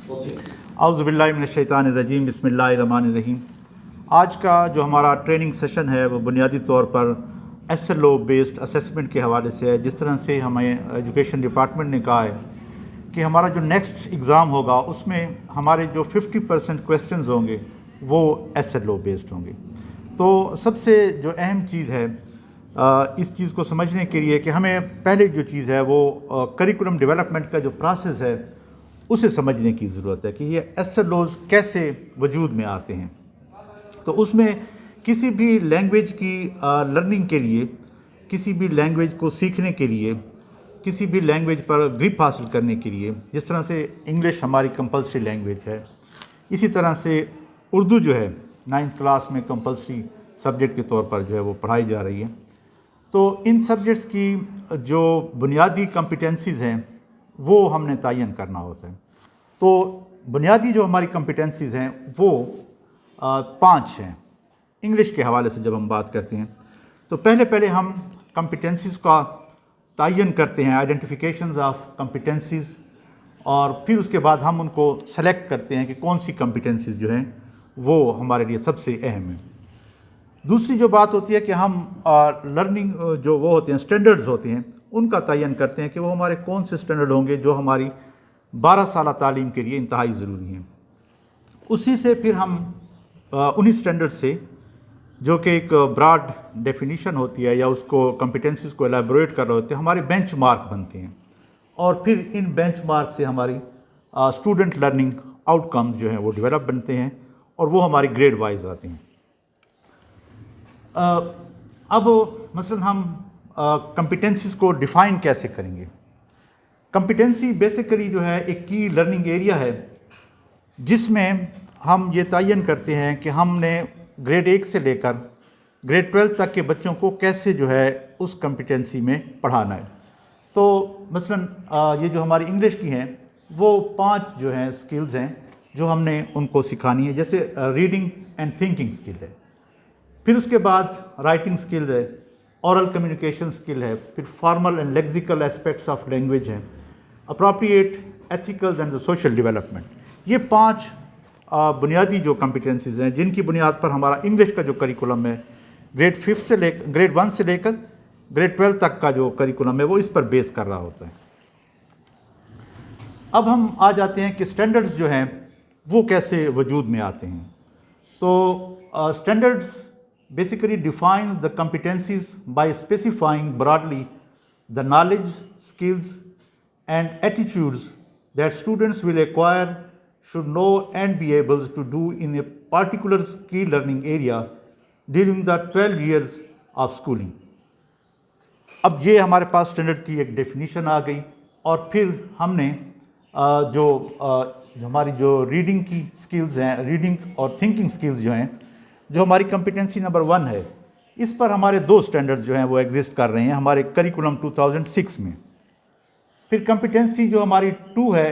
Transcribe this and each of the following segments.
اعوذ باللہ من الشیطان الرجیم، بسم اللہ الرحمن الرحیم۔ آج کا جو ہمارا ٹریننگ سیشن ہے وہ بنیادی طور پر S L O based assessment کے حوالے سے ہے۔ جس طرح سے ہمیں ایجوکیشن ڈپارٹمنٹ نے کہا ہے کہ ہمارا جو نیکسٹ ایگزام ہوگا اس میں ہمارے جو 50% کویسچنز ہوں گے وہ ایس ایل او بیسڈ ہوں گے۔ تو سب سے جو اہم چیز ہے اس چیز کو سمجھنے کے لیے کہ ہمیں پہلے جو چیز ہے وہ کریکولم ڈیولپمنٹ کا جو پروسیس ہے اسے سمجھنے کی ضرورت ہے کہ یہ ایس ایل اوز کیسے وجود میں آتے ہیں۔ تو اس میں کسی بھی لینگویج کی لرننگ کے لیے، کسی بھی لینگویج کو سیکھنے کے لیے، کسی بھی لینگویج پر گرپ حاصل کرنے کے لیے، جس طرح سے انگلش ہماری کمپلسری لینگویج ہے، اسی طرح سے اردو جو ہے 9th کلاس میں کمپلسری سبجیکٹ کے طور پر جو ہے وہ پڑھائی جا رہی ہے۔ تو ان سبجیکٹس کی جو بنیادی کمپیٹنسیز ہیں وہ ہم نے تعین کرنا ہوتا ہے۔ تو بنیادی جو ہماری کمپیٹنسیز ہیں وہ 5 ہیں۔ انگلش کے حوالے سے جب ہم بات کرتے ہیں تو پہلے ہم کمپیٹنسیز کا تعین کرتے ہیں، آئیڈینٹیفیکیشنز آف کمپیٹنسیز، اور پھر اس کے بعد ہم ان کو سلیکٹ کرتے ہیں کہ کون سی کمپیٹنسیز جو ہیں وہ ہمارے لیے سب سے اہم ہیں۔ دوسری جو بات ہوتی ہے کہ ہم لرننگ جو وہ ہوتے ہیں اسٹینڈرڈز ہوتے ہیں ان کا تعین کرتے ہیں کہ وہ ہمارے کون سے اسٹینڈرڈ ہوں گے جو ہماری 12 سالہ تعلیم کے لیے انتہائی ضروری ہیں۔ اسی سے پھر ہم انہی اسٹینڈرڈ سے جو کہ ایک براڈ ڈیفینیشن ہوتی ہے یا اس کو کمپیٹنسیز کو ایلیبوریٹ کر رہے ہوتے ہیں، ہمارے بینچ مارک بنتے ہیں، اور پھر ان بینچ مارک سے ہماری اسٹوڈنٹ لرننگ آؤٹ کمز جو ہیں وہ ڈیولپ بنتے ہیں اور وہ ہماری گریڈ وائز آتے ہیں۔ اب مثلا ہم کمپیٹنسیز کو ڈیفائن کیسے کریں گے؟ کمپیٹنسی بیسیکلی جو ہے ایک کی لرننگ ایریا ہے جس میں ہم یہ تعین کرتے ہیں کہ ہم نے گریڈ 1 سے لے کر گریڈ 12 تک کے بچوں کو کیسے جو ہے اس کمپیٹنسی میں پڑھانا ہے۔ تو مثلا یہ جو ہماری انگلش کی ہیں وہ 5 جو ہیں سکلز ہیں جو ہم نے ان کو سکھانی ہے، جیسے ریڈنگ اینڈ تھنکنگ سکل ہے، پھر اس کے بعد رائٹنگ سکل ہے، اورل کمیونیکیشن سکل ہے، پھر formal and lexical aspects of language ہیں، appropriate ethicals and social development. یہ 5 بنیادی جو کمپیٹنسیز ہیں جن کی بنیاد پر ہمارا انگلش کا جو کریکولم ہے گریڈ 1 سے لے کر گریڈ 12 تک کا جو کریکولم ہے وہ اس پر بیس کر رہا ہوتا ہے۔ اب ہم آ جاتے ہیں کہ اسٹینڈرڈز جو ہیں وہ کیسے وجود میں آتے ہیں۔ تو standards basically defines the competencies by specifying broadly the knowledge, skills and attitudes that students will acquire, should know and be able to do in a particular skill learning area during the 12 years of schooling۔ اب یہ ہمارے پاس standard کی ایک definition آ گئی، اور پھر ہم نے جو ہماری جو ریڈنگ کی سکلز ہیں، ریڈنگ اور تھنکنگ سکلز جو ہیں، جو ہماری کمپیٹنسی نمبر 1 ہے، اس پر ہمارے 2 اسٹینڈرڈ جو ہیں وہ ایگزسٹ کر رہے ہیں ہمارے کریکولم 2006 میں۔ پھر کمپیٹنسی جو ہماری 2 ہے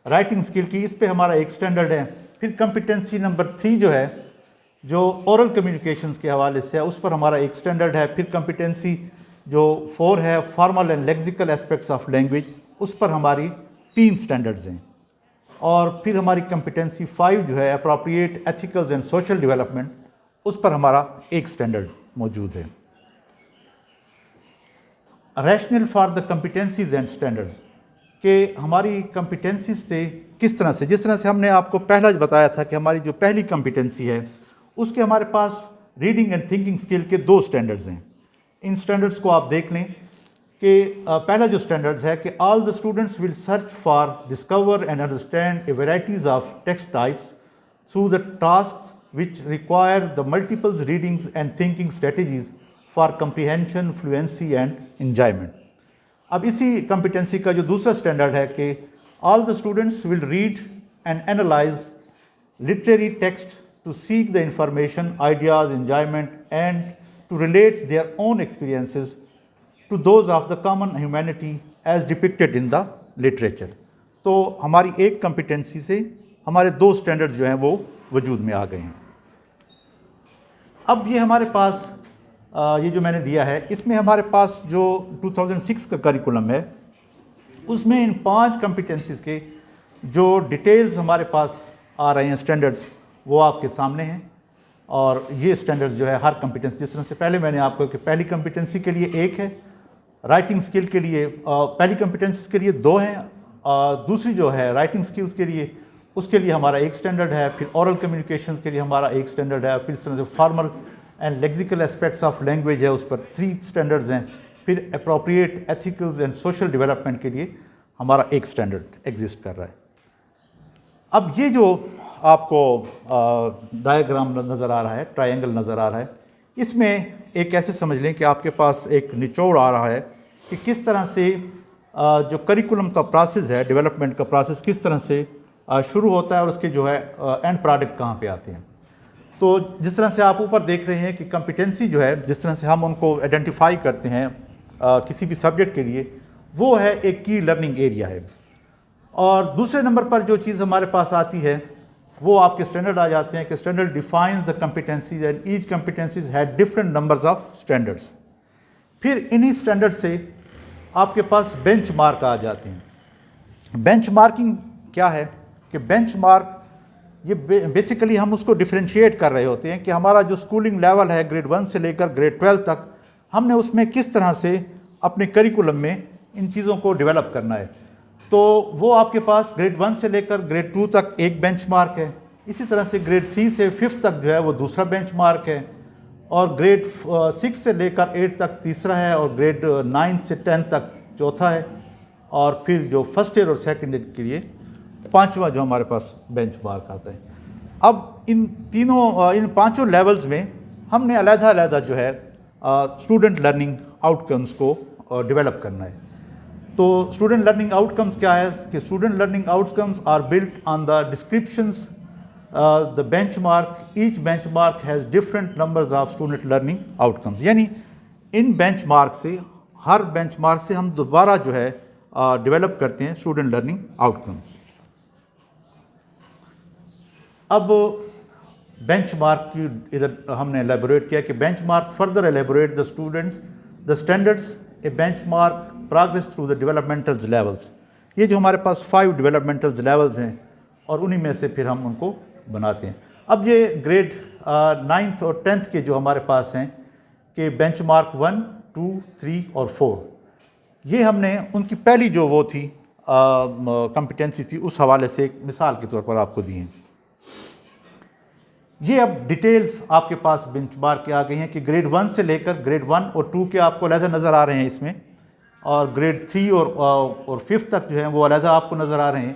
رائٹنگ سکل کی، اس پہ ہمارا ایک اسٹینڈرڈ ہے۔ پھر کمپیٹنسی نمبر 3 جو ہے جو اورل کمیونیکیشنز کے حوالے سے ہے، اس پر ہمارا ایک اسٹینڈرڈ ہے۔ پھر کمپیٹنسی جو 4 ہے formal and lexical aspects of language, اس پر ہماری 3 اسٹینڈرڈز ہیں۔ اور پھر ہماری کمپیٹنسی 5 جو ہے appropriate ethicals and social development, اس پر ہمارا ایک اسٹینڈرڈ موجود ہے۔ Rational for the competencies and standards, کہ ہماری کمپیٹنسیز سے کس طرح سے، جس طرح سے ہم نے آپ کو پہلا بتایا تھا کہ ہماری جو پہلی کمپیٹنسی ہے اس کے ہمارے پاس ریڈنگ اینڈ تھنکنگ سکل کے 2 اسٹینڈرڈز ہیں۔ ان اسٹینڈرڈز کو آپ دیکھ لیں کہ پہلا جو اسٹینڈرڈز ہے کہ all the students will search for discover and understand a varieties of text types through the task which require the multiple readings and thinking strategies for comprehension, fluency and enjoyment۔ اب اسی competency کا جو دوسرا standard ہے کہ all the students will read and analyze literary text to seek the information, ideas, enjoyment and to relate their own experiences to those of the common humanity as depicted in the literature۔ تو ہماری ایک competency سے ہمارے 2 standard جو ہیں وہ وجود میں آ گئے ہیں۔ اب یہ ہمارے پاس یہ جو میں نے دیا ہے اس میں ہمارے پاس جو 2006 کا کریکولم ہے اس میں ان 5 کمپیٹنسیز کے جو ڈیٹیلز ہمارے پاس آ رہے ہیں اسٹینڈرڈس وہ آپ کے سامنے ہیں، اور یہ اسٹینڈرڈ جو ہے ہر کمپیٹنسی، جس طرح سے پہلے میں نے آپ کو کہ پہلی کمپیٹنسی کے لیے 1 ہے، رائٹنگ اسکل کے لیے پہلی کمپیٹنسی کے لیے 2 ہیں، دوسری جو ہے رائٹنگ اسکلس کے لیے اس کے لیے ہمارا 1 اسٹینڈرڈ ہے، پھر اورل کمیونیکیشنز کے لیے ہمارا 1 اسٹینڈرڈ ہے، پھر اس طرح سے formal and lexical aspects of language ہے اس پر 3 اسٹینڈرڈز ہیں، پھر appropriate ethicals and social development کے لیے ہمارا 1 اسٹینڈرڈ ایگزسٹ کر رہا ہے۔ اب یہ جو آپ کو ڈائیگرام نظر آ رہا ہے، ٹرائنگل نظر آ رہا ہے، اس میں ایک ایسے سمجھ لیں کہ آپ کے پاس ایک نچوڑ آ رہا ہے کہ کس طرح سے جو کریکولم کا پروسیس ہے، ڈیولپمنٹ کا پروسیس کس طرح سے شروع ہوتا ہے اور اس کے جو ہے اینڈ پروڈکٹ کہاں پہ آتے ہیں۔ تو جس طرح سے آپ اوپر دیکھ رہے ہیں کہ کمپیٹنسی جو ہے، جس طرح سے ہم ان کو آئیڈینٹیفائی کرتے ہیں کسی بھی سبجیکٹ کے لیے، وہ ہے ایک کی لرننگ ایریا ہے، اور دوسرے نمبر پر جو چیز ہمارے پاس آتی ہے وہ آپ کے اسٹینڈرڈ آ جاتے ہیں کہ standard defines the competencies and each competencies had different numbers of standards. پھر انہی اسٹینڈرڈ سے آپ کے پاس بینچ مارک آ جاتے ہیں۔ بینچ مارکنگ کیا ہے کہ بینچ مارک یہ بیسیکلی ہم اس کو ڈفرینشیٹ کر رہے ہوتے ہیں کہ ہمارا جو اسکولنگ لیول ہے گریڈ 1 سے لے کر گریڈ 12 تک، ہم نے اس میں کس طرح سے اپنے کریکولم میں ان چیزوں کو ڈیولپ کرنا ہے۔ تو وہ آپ کے پاس گریڈ 1 سے لے کر گریڈ 2 تک ایک بینچ مارک ہے، اسی طرح سے گریڈ 3 سے 5 تک جو ہے وہ دوسرا بینچ مارک ہے، اور گریڈ 6 سے لے کر 8 تک تیسرا ہے، اور گریڈ 9 سے 10 تک چوتھا ہے، اور پھر جو فرسٹ ایئر اور سیکنڈ ایئر کے لیے 5واں جو ہمارے پاس بینچ مارک آتا ہے۔ اب ان پانچوں لیولز میں ہم نے علیحدہ علیحدہ جو ہے اسٹوڈنٹ لرننگ آؤٹ کمز کو ڈیولپ کرنا ہے۔ تو اسٹوڈنٹ لرننگ آؤٹ کمز کیا ہے کہ student learning outcomes are built on the descriptions the benchmark, each benchmark has different numbers of student learning outcomes, یعنی ان bench mark سے، ہر بینچ مارک سے ہم دوبارہ جو ہے ڈیولپ کرتے ہیں اسٹوڈنٹ لرننگ آؤٹ کمز۔ اب بینچ مارک کی ادھر ہم نے ایلیبوریٹ کیا کہ bench mark further elaborate the standards a bench mark progress through the developmental levels. یہ جو ہمارے پاس 5 ڈیولپمنٹل لیولز ہیں اور انہی میں سے پھر ہم ان کو بناتے ہیں۔ اب یہ گریڈ 9th اور 10th کے جو ہمارے پاس ہیں کہ بینچ مارک 1، 2، 3 اور 4، یہ ہم نے ان کی پہلی جو وہ تھی کمپیٹنسی تھی اس حوالے سے ایک مثال کے طور پر آپ کو دی ہیں۔ یہ اب ڈیٹیلز آپ کے پاس بینچ مارک کے آ گئی ہیں کہ گریڈ 1 سے لے کر گریڈ 1 اور 2 کے آپ کو علیحدہ نظر آ رہے ہیں اس میں، اور گریڈ 3 اور 5 تک جو ہیں وہ علیحدہ آپ کو نظر آ رہے ہیں۔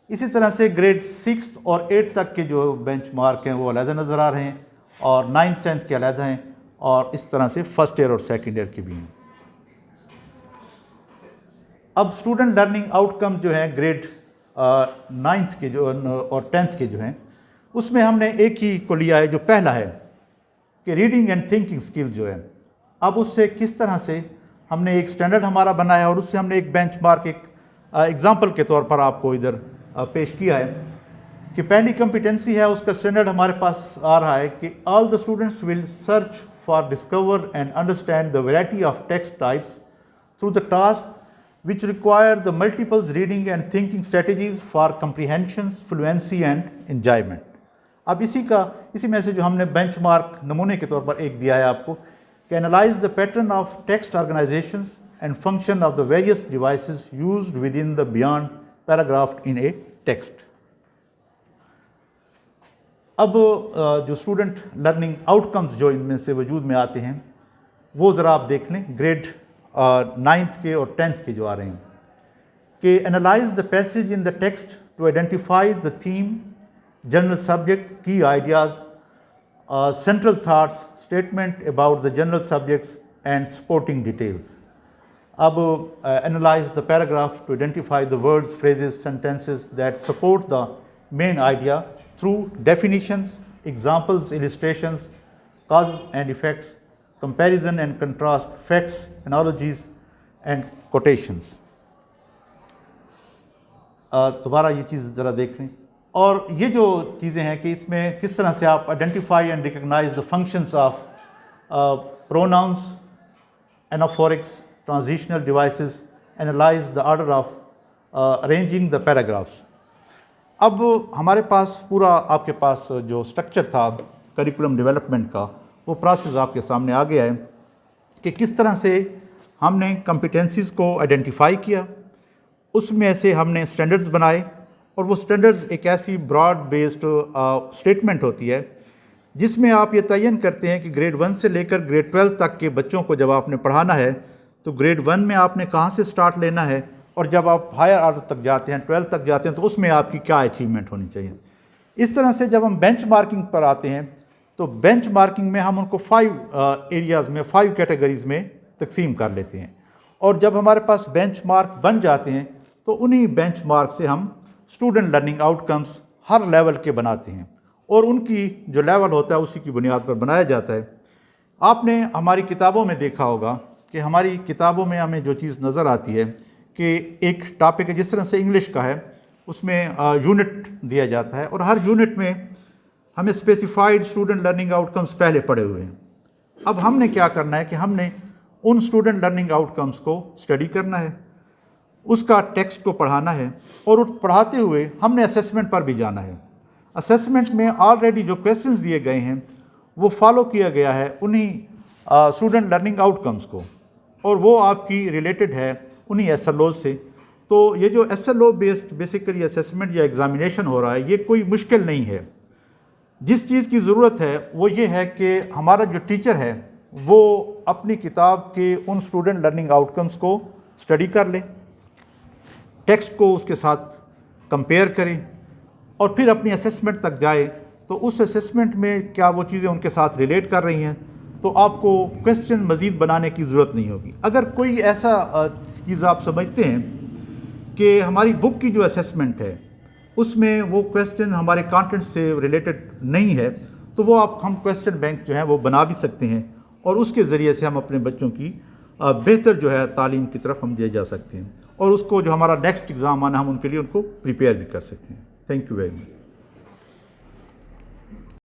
اسی طرح سے گریڈ 6 اور 8 تک کے جو بینچ مارک ہیں وہ علیحدہ نظر آ رہے ہیں، اور 9th 10th کے علیحدہ ہیں، اور اس طرح سے فرسٹ ایئر اور سیکنڈ ایئر کے بھی ہیں۔ اب اسٹوڈنٹ لرننگ آؤٹ کم جو ہیں گریڈ 9th کے جو اور 10th کے جو ہیں، اس میں ہم نے ایک ہی کو لیا ہے جو پہلا ہے کہ ریڈنگ اینڈ تھنکنگ اسکل جو ہے۔ اب اس سے کس طرح سے ہم نے ایک اسٹینڈرڈ ہمارا بنا ہے، اور اس سے ہم نے ایک بینچ مارک ایک ایگزامپل کے طور پر آپ کو ادھر پیش کیا ہے کہ پہلی کمپیٹنسی ہے، اس کا اسٹینڈرڈ ہمارے پاس آ رہا ہے کہ all the students will search for discover and understand the variety of text types through the task which require the multiples reading and thinking strategies for comprehension, fluency and enjoyment۔ اب اسی میں سے جو ہم نے بینچ مارک نمونے کے طور پر ایک دیا ہے آپ کو کہ analyze the pattern of text organizations and function of the various devices used within the beyond paragraph in a text۔ اب جو اسٹوڈنٹ لرننگ آؤٹ کمز جو ان میں سے وجود میں آتے ہیں وہ ذرا آپ دیکھ لیں، گریڈ 9th کے اور 10th کے جو آ رہے ہیں کہ analyze the passage in the text to identify the theme, general subject, key ideas, central thoughts, statement about the general subjects and supporting details۔ اب analyze the paragraph to identify the words, phrases, sentences that support the main idea through definitions, examples, illustrations, causes and effects, comparison and contrast, facts, analogies and quotations۔ دوبارہ یہ چیز ذرا دیکھ لیں، اور یہ جو چیزیں ہیں کہ اس میں کس طرح سے آپ identify and recognise the functions of pronouns, anaphorics, transitional devices, analyse the order of arranging the paragraphs. اب ہمارے پاس پورا آپ کے پاس جو سٹرکچر تھا کریکولم ڈیولپمنٹ کا، وہ پروسیس آپ کے سامنے آ گیا ہے کہ کس طرح سے ہم نے کمپیٹنسیز کو آئیڈینٹیفائی کیا، اس میں سے ہم نے سٹینڈرڈز بنائے، اور وہ سٹینڈرڈز ایک ایسی براڈ بیسڈ اسٹیٹمنٹ ہوتی ہے جس میں آپ یہ تعین کرتے ہیں کہ گریڈ 1 سے لے کر گریڈ 12 تک کے بچوں کو جب آپ نے پڑھانا ہے تو گریڈ 1 میں آپ نے کہاں سے سٹارٹ لینا ہے، اور جب آپ ہائر آرڈر تک جاتے ہیں 12 تک جاتے ہیں تو اس میں آپ کی کیا اچیومنٹ ہونی چاہیے۔ اس طرح سے جب ہم بینچ مارکنگ پر آتے ہیں تو بینچ مارکنگ میں ہم ان کو 5 ایریاز میں 5 کیٹیگریز میں تقسیم کر لیتے ہیں، اور جب ہمارے پاس بینچ مارک بن جاتے ہیں تو انہی بینچ مارک سے ہم اسٹوڈنٹ لرننگ آؤٹ کمز ہر لیول کے بناتے ہیں، اور ان کی جو لیول ہوتا ہے اسی کی بنیاد پر بنایا جاتا ہے۔ آپ نے ہماری کتابوں میں دیکھا ہوگا کہ ہماری کتابوں میں ہمیں جو چیز نظر آتی ہے کہ ایک ٹاپک ہے، جس طرح سے انگلش کا ہے اس میں یونٹ دیا جاتا ہے، اور ہر یونٹ میں ہمیں specified student learning out comes پہلے پڑے ہوئے ہیں۔ اب ہم نے کیا کرنا ہے کہ ہم نے ان اسٹوڈنٹ لرننگ آؤٹ کمز کو اسٹڈی کرنا ہے، اس کا ٹیکسٹ کو پڑھانا ہے، اور پڑھاتے ہوئے ہم نے اسیسمنٹ پر بھی جانا ہے۔ اسیسمنٹ میں آلریڈی جو کویسچنز دیے گئے ہیں وہ فالو کیا گیا ہے انہی اسٹوڈنٹ لرننگ آؤٹ کمز کو، اور وہ آپ کی ریلیٹڈ ہے انہی ایس ایل اوز سے۔ تو یہ جو S L O based basically assessment یا ایگزامینیشن ہو رہا ہے یہ کوئی مشکل نہیں ہے۔ جس چیز کی ضرورت ہے وہ یہ ہے کہ ہمارا جو ٹیچر ہے وہ اپنی کتاب کے ان اسٹوڈنٹ لرننگ آؤٹ کمز کو اسٹڈی کر لے، ٹیکسٹ کو اس کے ساتھ کمپیئر کریں، اور پھر اپنی اسیسمنٹ تک جائے تو اس اسیسمنٹ میں کیا وہ چیزیں ان کے ساتھ ریلیٹ کر رہی ہیں، تو آپ کو کویسچن مزید بنانے کی ضرورت نہیں ہوگی۔ اگر کوئی ایسا چیز آپ سمجھتے ہیں کہ ہماری بک کی جو اسیسمنٹ ہے اس میں وہ کویسچن ہمارے کانٹینٹ سے ریلیٹڈ نہیں ہے، تو وہ ہم کویسچن بینک جو ہیں وہ بنا بھی سکتے ہیں، اور اس کے ذریعے سے ہم اپنے بچوں کی بہتر جو ہے تعلیم کی طرف ہم دے جا سکتے ہیں، اور اس کو جو ہمارا نیکسٹ ایگزام آنا ہم ان کے لیے ان کو پریپیئر بھی کر سکتے ہیں۔ Thank you very much.